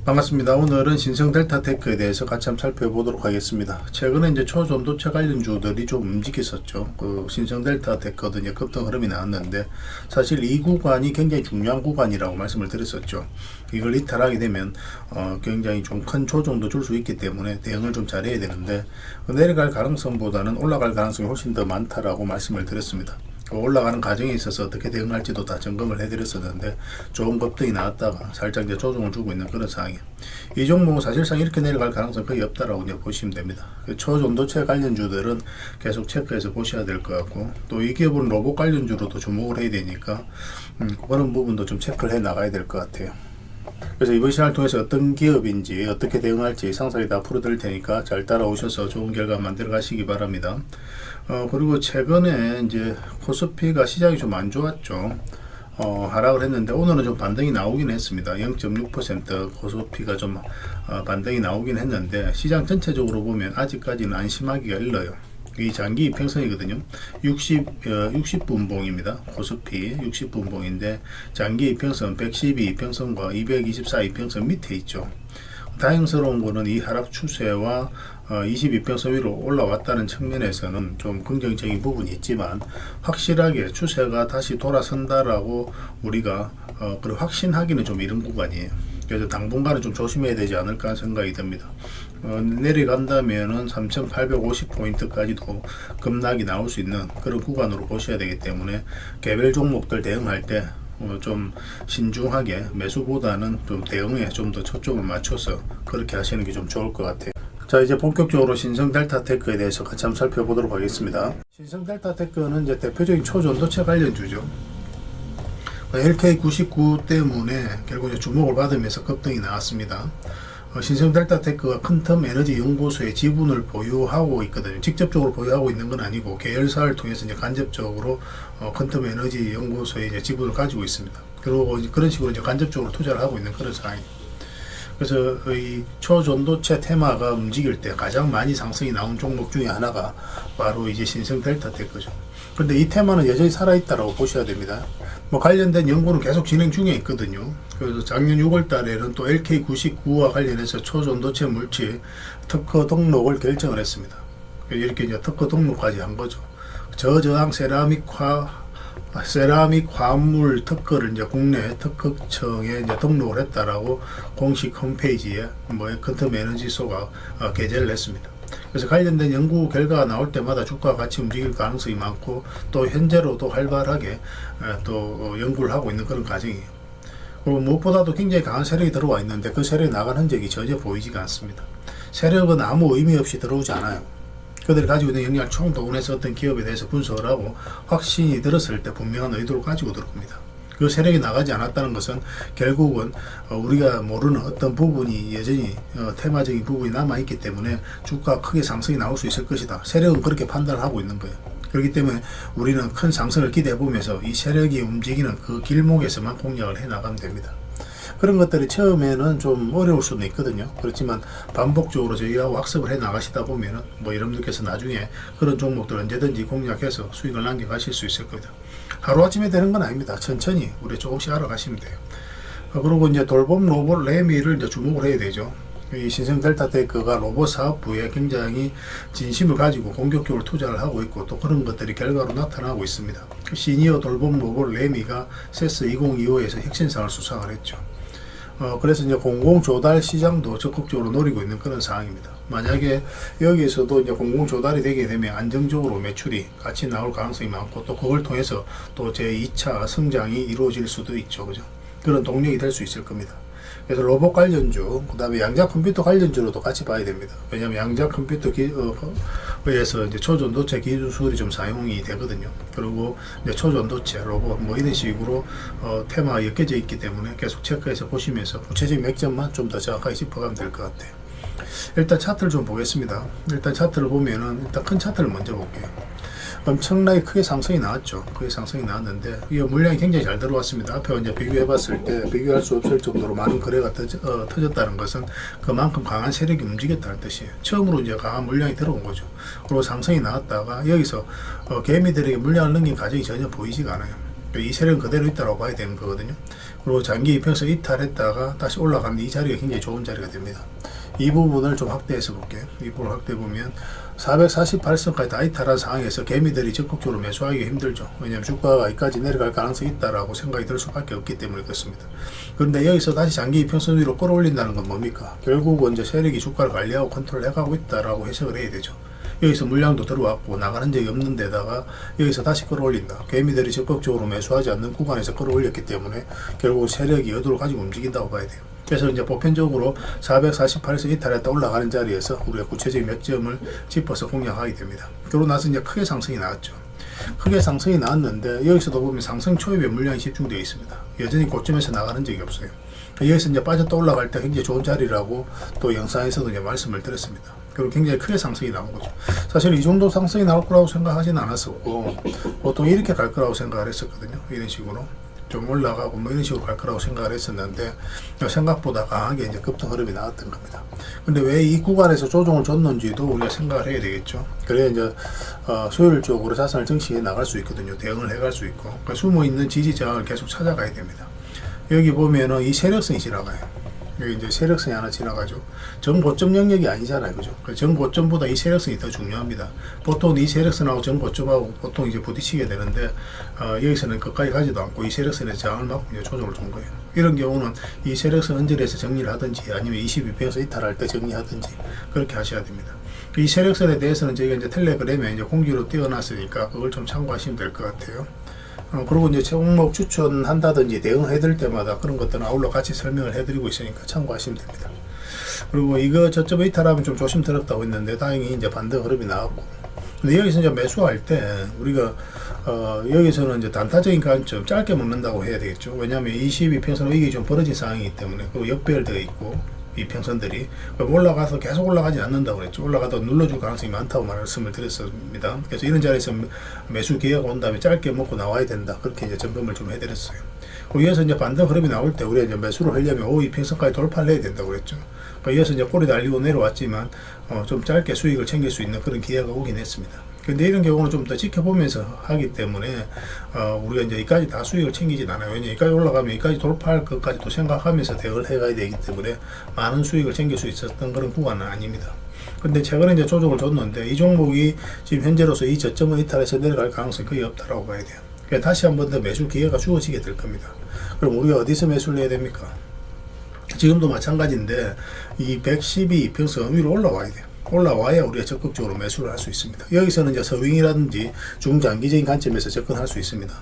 반갑습니다. 오늘은 신성 델타테크에 대해서 같이 한번 살펴보도록 하겠습니다. 최근에 이제 초전도체 관련주들이 좀 움직였었죠. 그 신성 델타테크도 이제 급등 흐름이 나왔는데, 사실 이 구간이 굉장히 중요한 구간이라고 말씀을 드렸었죠. 이걸 이탈하게 되면 굉장히 좀 큰 조정도 줄 수 있기 때문에 대응을 좀 잘해야 되는데, 내려갈 가능성보다는 올라갈 가능성이 훨씬 더 많다라고 말씀을 드렸습니다. 올라가는 과정에 있어서 어떻게 대응할지도 다 점검을 해드렸었는데, 좋은 급등이 나왔다가 살짝 이제 조정을 주고 있는 그런 상황이에요. 이 종목은 사실상 이렇게 내려갈 가능성이 거의 없다라고 이제 보시면 됩니다. 초전도체 관련주들은 계속 체크해서 보셔야 될 것 같고, 또 이 기업은 로봇 관련주로도 주목을 해야 되니까 그런 부분도 좀 체크를 해 나가야 될 것 같아요. 그래서 이번 시간을 통해서 어떤 기업인지 어떻게 대응할지 상세히 다 풀어드릴 테니까 잘 따라오셔서 좋은 결과 만들어 가시기 바랍니다. 그리고 최근에 이제 코스피가 시장이 좀 안 좋았죠. 하락을 했는데 오늘은 좀 반등이 나오긴 했습니다. 0.6% 코스피가 좀 반등이 나오긴 했는데, 시장 전체적으로 보면 아직까지는 안심하기가 일러요. 이 장기 이평선이거든요. 60분봉입니다. 코스피 60분봉인데 장기 이평선 112 이평선과 224 이평선 밑에 있죠. 다행스러운 거는 이 하락 추세와 22평선 위로 올라왔다는 측면에서는 좀 긍정적인 부분이 있지만, 확실하게 추세가 다시 돌아선다라고 우리가 확신하기는 좀 이른 구간이에요. 그래서 당분간은 좀 조심해야 되지 않을까 생각이 듭니다. 내려간다면은 3,850포인트까지도 급락이 나올 수 있는 그런 구간으로 보셔야 되기 때문에, 개별 종목들 대응할 때 좀 신중하게, 매수보다는 좀 대응에 좀 더 초점을 맞춰서 그렇게 하시는 게 좀 좋을 것 같아요. 자, 이제 본격적으로 신성 델타테크에 대해서 같이 한번 살펴보도록 하겠습니다. 신성 델타테크는 이제 대표적인 초전도체 관련주죠. LK99 때문에 결국 이제 주목을 받으면서 급등이 나왔습니다. 신성 델타테크가 퀀텀 에너지 연구소의 지분을 보유하고 있거든요. 직접적으로 보유하고 있는 건 아니고 계열사를 통해서 이제 간접적으로 퀀텀 에너지 연구소의 이제 지분을 가지고 있습니다. 그리고 그런 식으로 이제 간접적으로 투자를 하고 있는 그런 상황입니다. 그래서 이 초전도체 테마가 움직일 때 가장 많이 상승이 나온 종목 중에 하나가 바로 이제 신성 델타테크죠. 근데 이 테마는 여전히 살아있다라고 보셔야 됩니다. 관련된 연구는 계속 진행 중에 있거든요. 그래서 작년 6월 달에는 또 LK99와 관련해서 초전도체 물질 특허 등록을 결정을 했습니다. 이렇게 이제 특허 등록까지 한 거죠. 저저항 세라믹 화합물 특허를 이제 국내 특허청에 이제 등록을 했다라고 공식 홈페이지에 퀀텀 에너지소가 게재를 했습니다. 그래서 관련된 연구 결과가 나올 때마다 주가가 같이 움직일 가능성이 많고, 또 현재로도 활발하게 또 연구를 하고 있는 그런 과정이에요. 그리고 무엇보다도 굉장히 강한 세력이 들어와 있는데, 그 세력이 나간 흔적이 전혀 보이지가 않습니다. 세력은 아무 의미 없이 들어오지 않아요. 그들이 가지고 있는 역량을 총동원해서 어떤 기업에 대해서 분석을 하고 확신이 들었을 때 분명한 의도를 가지고 들어옵니다. 그 세력이 나가지 않았다는 것은 결국은 우리가 모르는 어떤 부분이 여전히 테마적인 부분이 남아있기 때문에 주가가 크게 상승이 나올 수 있을 것이다. 세력은 그렇게 판단을 하고 있는 거예요. 그렇기 때문에 우리는 큰 상승을 기대해 보면서 이 세력이 움직이는 그 길목에서만 공략을 해 나가면 됩니다. 그런 것들이 처음에는 좀 어려울 수도 있거든요. 그렇지만 반복적으로 저희하고 학습을 해 나가시다 보면은 여러분들께서 나중에 그런 종목들 언제든지 공략해서 수익을 남겨가실 수 있을 겁니다. 하루아침에 되는 건 아닙니다. 천천히 우리 조금씩 알아가시면 돼요. 그리고 이제 돌봄 로봇 레미를 이제 주목을 해야 되죠. 이 신성 델타테크가 로봇 사업부에 굉장히 진심을 가지고 공격적으로 투자를 하고 있고, 또 그런 것들이 결과로 나타나고 있습니다. 시니어 돌봄 로봇 레미가 세스 2025에서 혁신상을 수상을 했죠. 그래서 이제 공공 조달 시장도 적극적으로 노리고 있는 그런 상황입니다. 만약에 여기에서도 이제 공공 조달이 되게 되면 안정적으로 매출이 같이 나올 가능성이 많고, 또 그걸 통해서 또 제2차 성장이 이루어질 수도 있죠. 그죠? 그런 동력이 될 수 있을 겁니다. 그래서 로봇 관련주, 그 다음에 양자 컴퓨터 관련주로도 같이 봐야 됩니다. 왜냐하면 양자 컴퓨터에서 이제 초전도체 기술이 좀 사용이 되거든요. 그리고 이제 초전도체, 로봇 이런 식으로 테마가 엮여져 있기 때문에 계속 체크해서 보시면서 구체적인 맥점만 좀 더 정확하게 짚어가면 될 것 같아요. 일단 차트를 좀 보겠습니다. 일단 차트를 보면은 일단 큰 차트를 먼저 볼게요. 엄청나게 크게 상승이 나왔죠. 크게 상승이 나왔는데 이 물량이 굉장히 잘 들어왔습니다. 앞에 이제 비교해봤을 때 비교할 수 없을 정도로 많은 거래가 터졌다는 것은 그만큼 강한 세력이 움직였다는 뜻이에요. 처음으로 이제 강한 물량이 들어온 거죠. 그리고 상승이 나왔다가 여기서 개미들에게 물량을 넘긴 과정이 전혀 보이지가 않아요. 이 세력은 그대로 있다고 봐야 되는 거거든요. 그리고 장기 이평선 이탈했다가 다시 올라가는 이 자리가 굉장히 좋은 자리가 됩니다. 이 부분을 좀 확대해서 볼게요. 이 부분을 확대해 보면 448선까지 다 이탈한 상황에서 개미들이 적극적으로 매수하기 힘들죠. 왜냐하면 주가가 여기까지 내려갈 가능성이 있다라고 생각이 들 수밖에 없기 때문에 그렇습니다. 그런데 여기서 다시 장기 이평선 위로 끌어올린다는 건 뭡니까? 결국은 이제 세력이 주가를 관리하고 컨트롤해가고 있다라고 해석을 해야 되죠. 여기서 물량도 들어왔고 나가는 적이 없는 데다가 여기서 다시 끌어올린다. 개미들이 적극적으로 매수하지 않는 구간에서 끌어올렸기 때문에 결국 세력이 여도를 가지고 움직인다고 봐야 돼요. 그래서 이제 보편적으로 448에서 이탈했다 올라가는 자리에서 우리가 구체적인 몇 점을 짚어서 공략하게 됩니다. 그러고 나서 이제 크게 상승이 나왔죠. 크게 상승이 나왔는데 여기서도 보면 상승 초입에 물량이 집중되어 있습니다. 여전히 고점에서 나가는 적이 없어요. 여기서 이제 빠졌다 올라갈 때 굉장히 좋은 자리라고 또 영상에서도 이제 말씀을 드렸습니다. 그리고 굉장히 크게 상승이 나온 거죠. 사실 이 정도 상승이 나올 거라고 생각하지는 않았었고 보통 이렇게 갈 거라고 생각을 했었거든요. 이런 식으로 좀 올라가고 뭐 이런 식으로 갈 거라고 생각을 했었는데 생각보다 강하게 이제 급등 흐름이 나왔던 겁니다. 근데 왜 이 구간에서 조정을 줬는지도 우리가 생각을 해야 되겠죠. 그래야 이제 수요일적으로 자산을 증시해 나갈 수 있거든요. 대응을 해갈 수 있고 그러니까 숨어 있는 지지 저항을 계속 찾아가야 됩니다. 여기 보면은 이 세력선이 지나가요. 여기 이제 세력선이 하나 지나가죠. 전고점 영역이 아니잖아요. 그죠? 전고점보다 이 세력선이 더 중요합니다. 보통 이 세력선하고 전고점하고 보통 이제 부딪히게 되는데, 여기서는 끝까지 가지도 않고 이 세력선에 저항을 맞고 이제 조정을 준 거예요. 이런 경우는 이 세력선 언저리에서 정리를 하든지 아니면 22평에서 이탈할 때 정리하든지 그렇게 하셔야 됩니다. 이 세력선에 대해서는 저희가 이제 텔레그램에 이제 공지로 띄워놨으니까 그걸 좀 참고하시면 될 것 같아요. 그리고 이제 종목 추천한다든지 대응해드릴 때마다 그런 것들은 아울러 같이 설명을 해드리고 있으니까 참고하시면 됩니다. 그리고 이거 저점 이탈하면 좀 조심스럽다고 했는데 다행히 이제 반등 흐름이 나왔고, 근데 여기서 이제 매수할 때 우리가 여기서는 이제 단타적인 관점 짧게 먹는다고 해야 되겠죠. 왜냐하면 22평선 위기 좀 벌어진 상황이기 때문에 그 역배열되어 있고 이 평선들이 올라가서 계속 올라가지 않는다고 그랬죠. 올라가다 눌러줄 가능성이 많다고 말씀을 드렸습니다. 그래서 이런 자리에서 매수 기회가 온 다음에 짧게 먹고 나와야 된다. 그렇게 이제 점검을 좀 해드렸어요. 여기서 이제 반등 흐름이 나올 때 우리가 이제 매수를 하려면 이 평선까지 돌파를 해야 된다고 그랬죠. 여기서 이제 꼬리 달리고 내려왔지만 좀 짧게 수익을 챙길 수 있는 그런 기회가 오긴 했습니다. 근데 이런 경우는 좀 더 지켜보면서 하기 때문에 우리가 이제 여기까지 다 수익을 챙기진 않아요. 왜냐면 여기까지 올라가면 여기까지 돌파할 것까지 또 생각하면서 대응을 해가야 되기 때문에 많은 수익을 챙길 수 있었던 그런 구간은 아닙니다. 근데 최근에 이제 조정을 줬는데 이 종목이 지금 현재로서 이 저점을 이탈해서 내려갈 가능성이 거의 없다라고 봐야 돼요. 그러니까 다시 한 번 더 매수 기회가 주어지게 될 겁니다. 그럼 우리가 어디서 매수를 해야 됩니까? 지금도 마찬가지인데 이 112평선 위로 올라와야 돼요. 올라와야 우리가 적극적으로 매수를 할 수 있습니다. 여기서는 이제 서윙이라든지 중장기적인 관점에서 접근할 수 있습니다.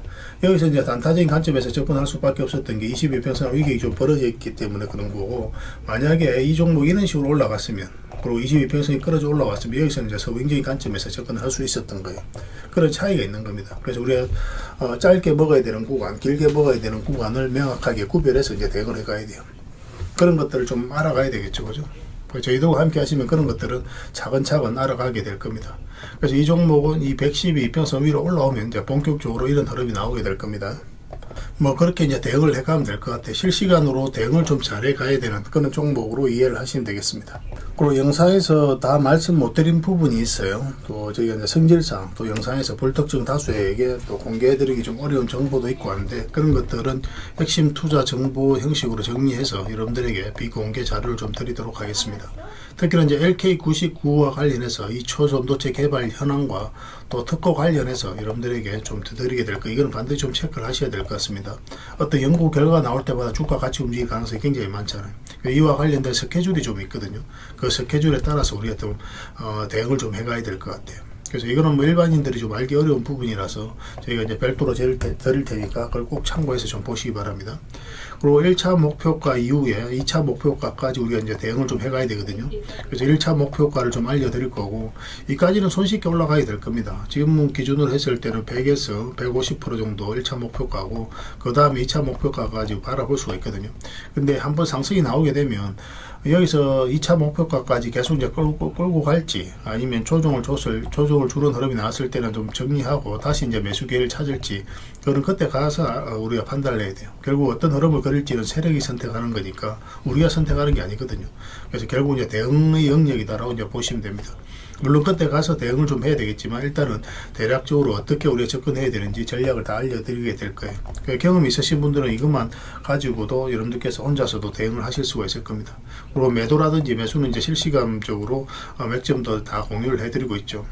여기서 이제 단타적인 관점에서 접근할 수밖에 없었던 게 22평선 위격이 좀 벌어져 있기 때문에 그런 거고, 만약에 이 종목이 이런 식으로 올라갔으면 그리고 22평선이 끌어져 올라왔으면 여기서는 이제 서윙적인 관점에서 접근할 수 있었던 거예요. 그런 차이가 있는 겁니다. 그래서 우리가 짧게 먹어야 되는 구간, 길게 먹어야 되는 구간을 명확하게 구별해서 이제 대응을 해가야 돼요. 그런 것들을 좀 알아가야 되겠죠, 그죠? 저희도 함께 하시면 그런 것들은 차근차근 알아가게 될 겁니다. 그래서 이 종목은 이 112평선 위로 올라오면 이제 본격적으로 이런 흐름이 나오게 될 겁니다. 뭐 그렇게 이제 대응을 해가면 될 것 같아요. 실시간으로 대응을 좀 잘해 가야 되는 그런 종목으로 이해를 하시면 되겠습니다. 그리고 영상에서 다 말씀 못 드린 부분이 있어요. 또 저희가 이제 성질상 또 영상에서 불특정 다수에게 또 공개해드리기 좀 어려운 정보도 있고 한데, 그런 것들은 핵심 투자 정보 형식으로 정리해서 여러분들에게 비공개 자료를 좀 드리도록 하겠습니다. 특히나 이제 LK99와 관련해서 이 초전도체 개발 현황과 또 특허 관련해서 여러분들에게 좀 드리게 될 거, 이거는 반드시 좀 체크를 하셔야 될 것 같습니다. 어떤 연구 결과가 나올 때마다 주가 같이 움직일 가능성이 굉장히 많잖아요. 이와 관련된 스케줄이 좀 있거든요. 그 스케줄에 따라서 우리가 좀 대응을 좀 해가야 될 것 같아요. 그래서 이거는 뭐 일반인들이 좀 알기 어려운 부분이라서 저희가 이제 별도로 드릴 테니까 그걸 꼭 참고해서 좀 보시기 바랍니다. 그리고 1차 목표가 이후에 2차 목표가까지 우리가 이제 대응을 좀 해가야 되거든요. 그래서 1차 목표가를 좀 알려드릴 거고, 이까지는 손쉽게 올라가야 될 겁니다. 지금 기준으로 했을 때는 100에서 150% 정도 1차 목표가고, 그 다음에 2차 목표가까지 바라볼 수가 있거든요. 근데 한번 상승이 나오게 되면 여기서 2차 목표가까지 계속 이제 끌고 갈지, 아니면 조정을 주는 흐름이 나왔을 때는 좀 정리하고 다시 이제 매수 기회를 찾을지, 그건 그때 가서 우리가 판단을 해야 돼요. 결국 어떤 흐름을 그릴지는 세력이 선택하는 거니까 우리가 선택하는 게 아니거든요. 그래서 결국 이제 대응의 영역이다라고 이제 보시면 됩니다. 물론 그때 가서 대응을 좀 해야 되겠지만 일단은 대략적으로 어떻게 우리가 접근해야 되는지 전략을 다 알려드리게 될 거예요. 경험이 있으신 분들은 이것만 가지고도 여러분들께서 혼자서도 대응을 하실 수가 있을 겁니다. 그리고 매도라든지 매수는 이제 실시간적으로 맥점도 다 공유를 해드리고 있죠.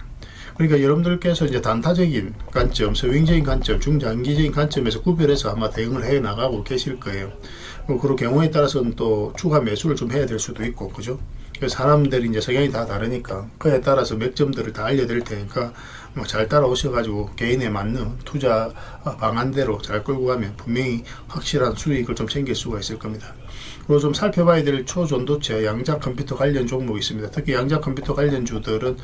그러니까 여러분들께서 이제 단타적인 관점, 스윙적인 관점, 중장기적인 관점에서 구별해서 아마 대응을 해 나가고 계실 거예요. 그리고 경우에 따라서는 또 추가 매수를 좀 해야 될 수도 있고, 그죠? 사람들이 이제 성향이 다 다르니까 그에 따라서 맥점들을 다 알려드릴 테니까 뭐 잘 따라오셔가지고 개인에 맞는 투자 방안대로 잘 끌고 가면 분명히 확실한 수익을 좀 챙길 수가 있을 겁니다. 그리고 좀 살펴봐야 될 초전도체 양자 컴퓨터 관련 종목이 있습니다. 특히 양자 컴퓨터 관련주들은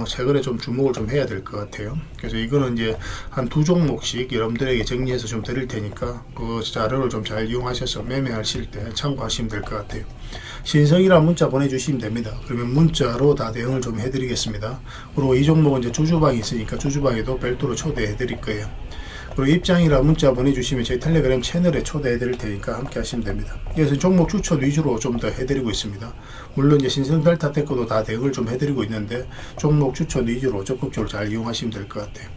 최근에 좀 주목을 좀 해야 될 것 같아요. 그래서 이거는 이제 한 두 종목씩 여러분들에게 정리해서 좀 드릴 테니까 그 자료를 좀 잘 이용하셔서 매매하실 때 참고하시면 될 것 같아요. 신성이라 문자 보내주시면 됩니다. 그러면 문자로 다 대응을 좀 해드리겠습니다. 그리고 이 종목은 이제 주주방이 있으니까 주주방에도 별도로 초대해 드릴 거예요. 그리고 입장이라 문자 보내주시면 저희 텔레그램 채널에 초대해 드릴 테니까 함께 하시면 됩니다. 그래서 종목 추천 위주로 좀 더 해드리고 있습니다. 물론 이제 신성 델타 테크도 다 대응을 좀 해드리고 있는데 종목 추천 위주로 적극적으로 잘 이용하시면 될 것 같아요.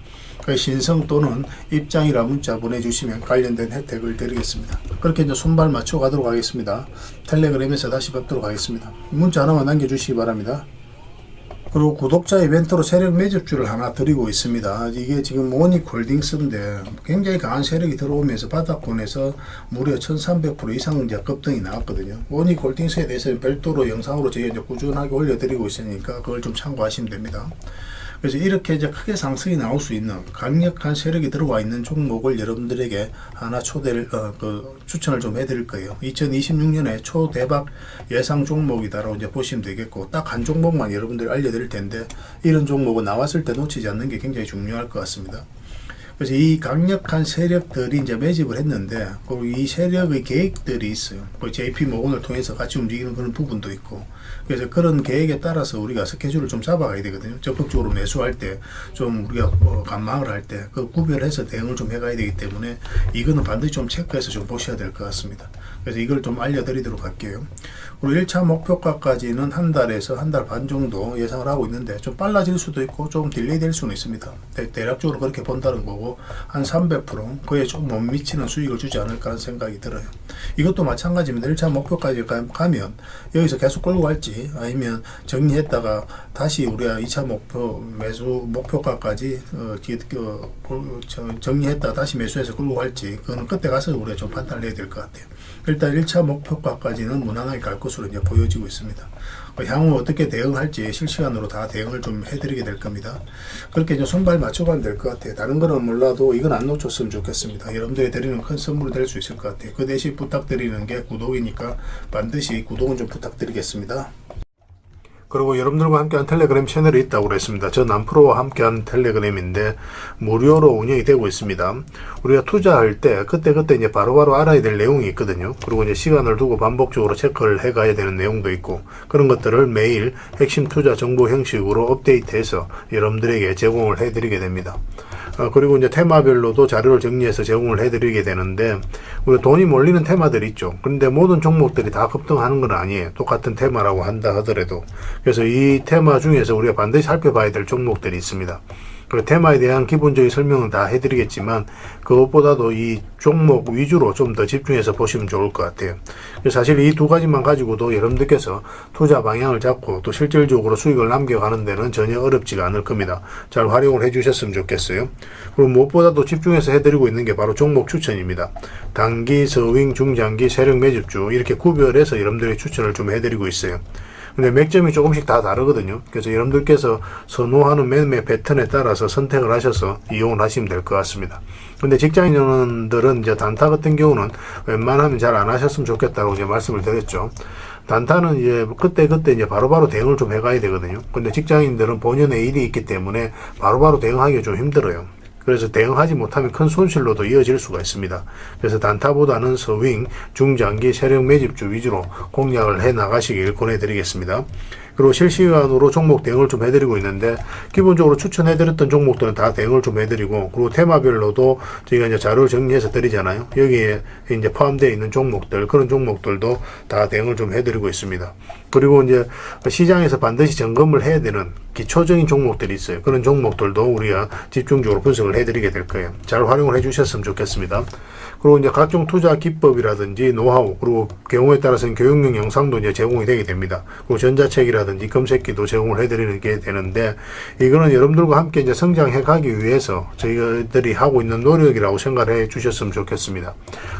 신성 또는 입장이라 문자 보내주시면 관련된 혜택을 드리겠습니다. 그렇게 이제 손발 맞춰 가도록 하겠습니다. 텔레그램에서 다시 뵙도록 하겠습니다. 문자 하나만 남겨주시기 바랍니다. 그리고 구독자 이벤트로 세력 매집주를 하나 드리고 있습니다. 이게 지금 모닉홀딩스인데 굉장히 강한 세력이 들어오면서 바닥권에서 무려 1300% 이상 이제 급등이 나왔거든요. 모닉홀딩스에 대해서는 별도로 영상으로 저희가 이제 꾸준하게 올려드리고 있으니까 그걸 좀 참고하시면 됩니다. 그래서 이렇게 이제 크게 상승이 나올 수 있는 강력한 세력이 들어와 있는 종목을 여러분들에게 하나 초대를 추천을 좀 해드릴 거예요. 2026년에 초대박 예상 종목이다라고 이제 보시면 되겠고 딱 한 종목만 여러분들 알려드릴 텐데 이런 종목은 나왔을 때 놓치지 않는 게 굉장히 중요할 것 같습니다. 그래서 이 강력한 세력들이 이제 매집을 했는데, 그리고 이 세력의 계획들이 있어요. JP 모건을 통해서 같이 움직이는 그런 부분도 있고, 그래서 그런 계획에 따라서 우리가 스케줄을 좀 잡아가야 되거든요. 적극적으로 매수할 때, 좀 우리가 관망을 할 때, 그 구별해서 대응을 좀 해가야 되기 때문에, 이거는 반드시 좀 체크해서 좀 보셔야 될 것 같습니다. 그래서 이걸 좀 알려드리도록 할게요. 그리고 1차 목표가까지는 한 달에서 한 달 반 정도 예상을 하고 있는데, 좀 빨라질 수도 있고, 조금 딜레이 될 수는 있습니다. 대략적으로 그렇게 본다는 거고, 한 300% 그에 좀 못 미치는 수익을 주지 않을까 하는 생각이 들어요. 이것도 마찬가지입니다. 1차 목표까지 가면 여기서 계속 끌고 갈지 아니면 정리했다가 다시 우리가 2차 목표 매수 목표가까지 정리했다가 다시 매수해서 끌고 갈지 그거는 그때 가서 우리가 좀 판단을 해야 될 것 같아요. 일단 1차 목표가까지는 무난하게 갈 것으로 이제 보여지고 있습니다. 향후 어떻게 대응할지 실시간으로 다 대응을 좀 해드리게 될 겁니다. 그렇게 이제 손발 맞춰가면 될 것 같아요. 다른 거는 몰라도 이건 안 놓쳤으면 좋겠습니다. 여러분들이 드리는 큰 선물이 될 수 있을 것 같아요. 그 대신 부탁드리는 게 구독이니까 반드시 구독은 좀 부탁드리겠습니다. 그리고 여러분들과 함께한 텔레그램 채널이 있다고 그랬습니다. 저 남프로와 함께한 텔레그램인데 무료로 운영이 되고 있습니다. 우리가 투자할 때 그때 이제 바로바로 알아야 될 내용이 있거든요. 그리고 이제 시간을 두고 반복적으로 체크를 해가야 되는 내용도 있고 그런 것들을 매일 핵심 투자 정보 형식으로 업데이트해서 여러분들에게 제공을 해드리게 됩니다. 그리고 이제 테마별로도 자료를 정리해서 제공을 해드리게 되는데 우리 돈이 몰리는 테마들이 있죠. 그런데 모든 종목들이 다 급등하는 건 아니에요. 똑같은 테마라고 한다 하더라도. 그래서 이 테마 중에서 우리가 반드시 살펴봐야 될 종목들이 있습니다. 그 테마에 대한 기본적인 설명은 다 해드리겠지만 그것보다도 이 종목 위주로 좀 더 집중해서 보시면 좋을 것 같아요. 사실 이 두 가지만 가지고도 여러분들께서 투자 방향을 잡고 또 실질적으로 수익을 남겨가는 데는 전혀 어렵지가 않을 겁니다. 잘 활용을 해주셨으면 좋겠어요. 그리고 무엇보다도 집중해서 해드리고 있는 게 바로 종목 추천입니다. 단기, 서윙, 중장기, 세력 매집주 이렇게 구별해서 여러분들의 추천을 좀 해드리고 있어요. 근데 맥점이 조금씩 다 다르거든요. 그래서 여러분들께서 선호하는 매매 패턴에 따라서 선택을 하셔서 이용을 하시면 될 것 같습니다. 근데 직장인들은 이제 단타 같은 경우는 웬만하면 잘 안 하셨으면 좋겠다고 이제 말씀을 드렸죠. 단타는 이제 그때 이제 바로바로 대응을 좀 해가야 되거든요. 근데 직장인들은 본연의 일이 있기 때문에 바로바로 대응하기가 좀 힘들어요. 그래서 대응하지 못하면 큰 손실로도 이어질 수가 있습니다. 그래서 단타보다는 서윙, 중장기, 세력 매집주 위주로 공략을 해 나가시길 권해드리겠습니다. 그리고 실시간으로 종목 대응을 좀 해드리고 있는데, 기본적으로 추천해드렸던 종목들은 다 대응을 좀 해드리고, 그리고 테마별로도 저희가 이제 자료를 정리해서 드리잖아요. 여기에 이제 포함되어 있는 종목들, 그런 종목들도 다 대응을 좀 해드리고 있습니다. 그리고 이제 시장에서 반드시 점검을 해야 되는 기초적인 종목들이 있어요. 그런 종목들도 우리가 집중적으로 분석을 해드리게 될 거예요. 잘 활용을 해주셨으면 좋겠습니다. 그리고 이제 각종 투자 기법이라든지 노하우, 그리고 경우에 따라서는 교육용 영상도 이제 제공이 되게 됩니다. 그리고 전자책이라든지 검색기도 제공을 해드리는 게 되는데, 이거는 여러분들과 함께 이제 성장해 가기 위해서 저희들이 하고 있는 노력이라고 생각을 해 주셨으면 좋겠습니다.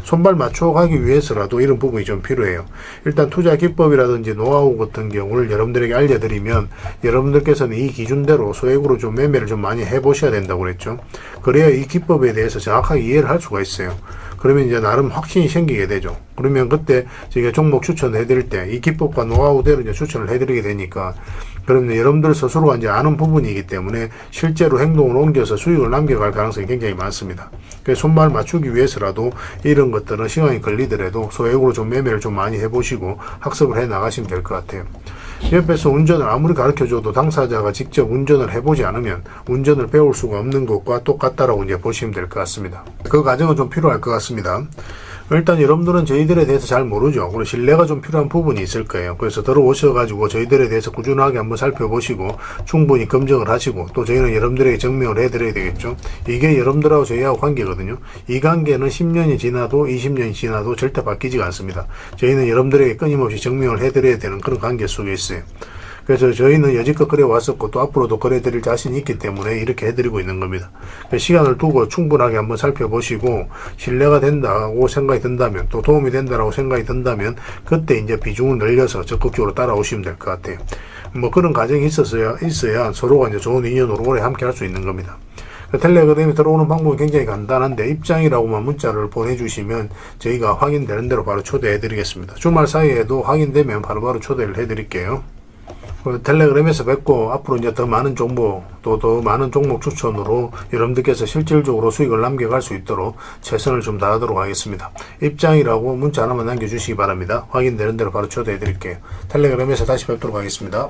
손발 맞춰 가기 위해서라도 이런 부분이 좀 필요해요. 일단 투자 기법이라든지 노하우 같은 경우를 여러분들에게 알려드리면, 여러분들께서는 이 기준대로 소액으로 좀 매매를 좀 많이 해보셔야 된다고 그랬죠. 그래야 이 기법에 대해서 정확하게 이해를 할 수가 있어요. 그러면 이제 나름 확신이 생기게 되죠. 그러면 그때 저희가 종목 추천을 해드릴 때 이 기법과 노하우대로 이제 추천을 해드리게 되니까, 그러면 여러분들 스스로가 이제 아는 부분이기 때문에 실제로 행동을 옮겨서 수익을 남겨갈 가능성이 굉장히 많습니다. 그래서 손발 맞추기 위해서라도 이런 것들은 시간이 걸리더라도 소액으로 좀 매매를 좀 많이 해보시고 학습을 해 나가시면 될 것 같아요. 옆에서 운전을 아무리 가르쳐줘도 당사자가 직접 운전을 해보지 않으면 운전을 배울 수가 없는 것과 똑같다라고 이제 보시면 될 것 같습니다. 그 과정은 좀 필요할 것 같습니다. 일단 여러분들은 저희들에 대해서 잘 모르죠. 그리고 신뢰가 좀 필요한 부분이 있을 거예요. 그래서 들어오셔가지고 저희들에 대해서 꾸준하게 한번 살펴보시고 충분히 검증을 하시고, 또 저희는 여러분들에게 증명을 해드려야 되겠죠. 이게 여러분들하고 저희하고 관계거든요. 이 관계는 10년이 지나도 20년이 지나도 절대 바뀌지가 않습니다. 저희는 여러분들에게 끊임없이 증명을 해드려야 되는 그런 관계 속에 있어요. 그래서 저희는 여지껏 그래 왔었고 또 앞으로도 그래 드릴 자신이 있기 때문에 이렇게 해드리고 있는 겁니다. 시간을 두고 충분하게 한번 살펴보시고 신뢰가 된다고 생각이 든다면, 또 도움이 된다라고 생각이 든다면 그때 이제 비중을 늘려서 적극적으로 따라오시면 될 것 같아요. 뭐 그런 과정이 있어야 서로가 이제 좋은 인연으로 오래 함께 할 수 있는 겁니다. 텔레그램에 들어오는 방법이 굉장히 간단한데, 입장이라고만 문자를 보내주시면 저희가 확인되는 대로 바로 초대해 드리겠습니다. 주말 사이에도 확인되면 바로바로 초대를 해 드릴게요. 텔레그램에서 뵙고, 앞으로 이제 더 많은 정보, 또 더 많은 종목 추천으로 여러분들께서 실질적으로 수익을 남겨갈 수 있도록 최선을 좀 다하도록 하겠습니다. 입장이라고 문자 하나만 남겨주시기 바랍니다. 확인되는 대로 바로 초대해 드릴게요. 텔레그램에서 다시 뵙도록 하겠습니다.